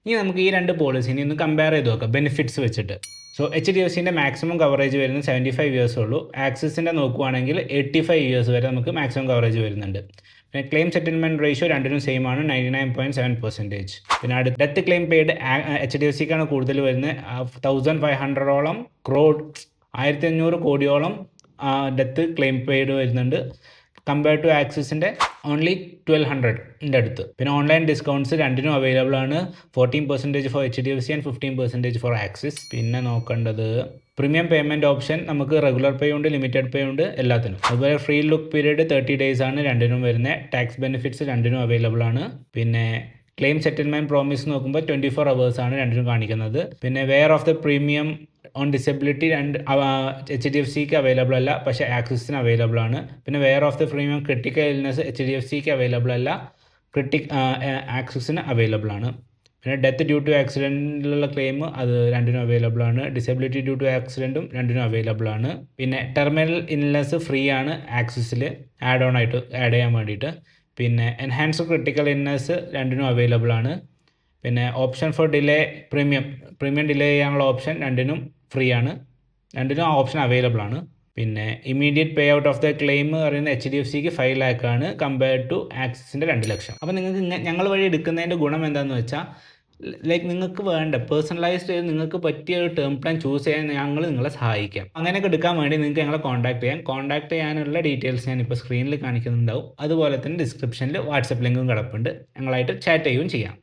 ഇനി നമുക്ക് ഈ രണ്ട് പോളിസിനെ ഒന്ന് കമ്പയർ ചെയ്ത് നോക്കാം ബെനിഫിറ്റ്സ് വെച്ചിട്ട്. സോ എച്ച് ഡി എഫ് സിൻ്റെ മാക്സിമം കവറേജ് വരുന്നത് 75 ഇയേഴ്സേ ഉള്ളൂ. ആക്സിസിൻ്റെ നോക്കുവാണെങ്കിൽ 85 ഇയേഴ്സ് വരെ നമുക്ക് മാക്സിമം കവറേജ് വരുന്നുണ്ട്. പിന്നെ ക്ലെയിം സെറ്റിൽമെൻറ്റ് റേഷ്യോ രണ്ടിനും സെയിം ആണ്, 99.7%. പിന്നെ അടുത്ത death claim paid H D F സിക്കാണ് കൂടുതൽ വരുന്നത്. 1500ഓളം ക്രോഡ് 1500 കോടിയോളം ഡെത്ത് ക്ലെയിം പെയ്ഡ് വരുന്നുണ്ട് കമ്പയർ ടു ആക്സിസിൻ്റെ ഓൺലി 1200ൻ്റെ അടുത്ത്. പിന്നെ ഓൺലൈൻ ഡിസ്കൗണ്ട്സ് രണ്ടിനും അവൈലബിൾ ആണ്, 14% for H D F C and 15% for Axis. പിന്നെ നോക്കേണ്ടത് പ്രീമിയം പേയ്മെൻറ്റ് ഓപ്ഷൻ നമുക്ക് റെഗുലർ പേ ഉണ്ട്, ലിമിറ്റഡ് പേ ഉണ്ട് എല്ലാത്തിനും. അതുപോലെ ഫ്രീ ലുക്ക് പീരീഡ് 30 days ആണ് രണ്ടിനും വരുന്നത്. ടാക്സ് ബെനിഫിറ്റ്സ് രണ്ടിനും അവൈലബിൾ ആണ്. പിന്നെ ക്ലെയിം സെറ്റിൽമെൻറ്റ് പ്രോമിസ് നോക്കുമ്പോൾ 24 hours ആണ് രണ്ടിനും കാണിക്കുന്നത്. പിന്നെ waiver of the premium on disability H D F സിക്ക് അവൈലബിൾ അല്ല, പക്ഷേ ആക്സിസിന് അവൈലബിൾ ആണ്. പിന്നെ waiver of the premium critical illness H D F സിക്ക് അവൈലബിൾ അല്ല, ആക്സിസിന് അവൈലബിൾ ആണ്. പിന്നെ ഡെത്ത് ഡ്യൂ ടു ആക്സിഡൻറ്റിലുള്ള ക്ലെയിം അത് രണ്ടിനും അവൈലബിൾ ആണ്. ഡിസബിലിറ്റി ഡ്യൂ ടു ആക്സിഡൻറ്റും രണ്ടിനും അവൈലബിൾ ആണ്. പിന്നെ ടെർമിനൽ ഇൽനെസ് ഫ്രീ ആണ് ആക്സിസിൽ ആഡ് ചെയ്യാൻ വേണ്ടിയിട്ട്. പിന്നെ എൻഹാൻസ്ഡ് ക്രിട്ടിക്കൽ ഇൽനെസ് രണ്ടിനും അവൈലബിൾ ആണ്. പിന്നെ ഓപ്ഷൻ ഫോർ പ്രീമിയം ഡിലേ ചെയ്യാനുള്ള ഓപ്ഷൻ രണ്ടിനും ഫ്രീ ആണ്, രണ്ടിനും ആ ഓപ്ഷൻ അവൈലബിൾ ആണ്. പിന്നെ immediate pay out of the claim പറയുന്നത് എച്ച് ഡി എഫ് സിക്ക് 5 lakh ആണ് കമ്പയർഡ് ടു ആക്സിസിൻ്റെ 2 ലക്ഷം. അപ്പോൾ നിങ്ങൾക്ക് ഞങ്ങൾ വഴി എടുക്കുന്നതിൻ്റെ ഗുണം എന്താണെന്ന് വെച്ചാൽ ലൈക്ക് നിങ്ങൾക്ക് വേണ്ട പേഴ്സണലൈസ്ഡ് നിങ്ങൾക്ക് പറ്റിയ ഒരു ടേം പ്ലാൻ ചൂസ് ചെയ്യാൻ ഞങ്ങൾ നിങ്ങളെ സഹായിക്കാം. അങ്ങനെയൊക്കെ എടുക്കാൻ വേണ്ടി നിങ്ങൾക്ക് ഞങ്ങളെ കോൺടാക്ട് ചെയ്യാനുള്ള ഡീറ്റെയിൽസ് ഞാനിപ്പോൾ സ്ക്രീനിൽ കാണിക്കുന്നുണ്ടാവും. അതുപോലെ തന്നെ ഡിസ്ക്രിപ്ഷനിൽ വാട്സപ്പ് ലിങ്കും കിടപ്പുണ്ട്, ഞങ്ങളായിട്ട് ചാറ്റ് ചെയ്യുകയും ചെയ്യാം.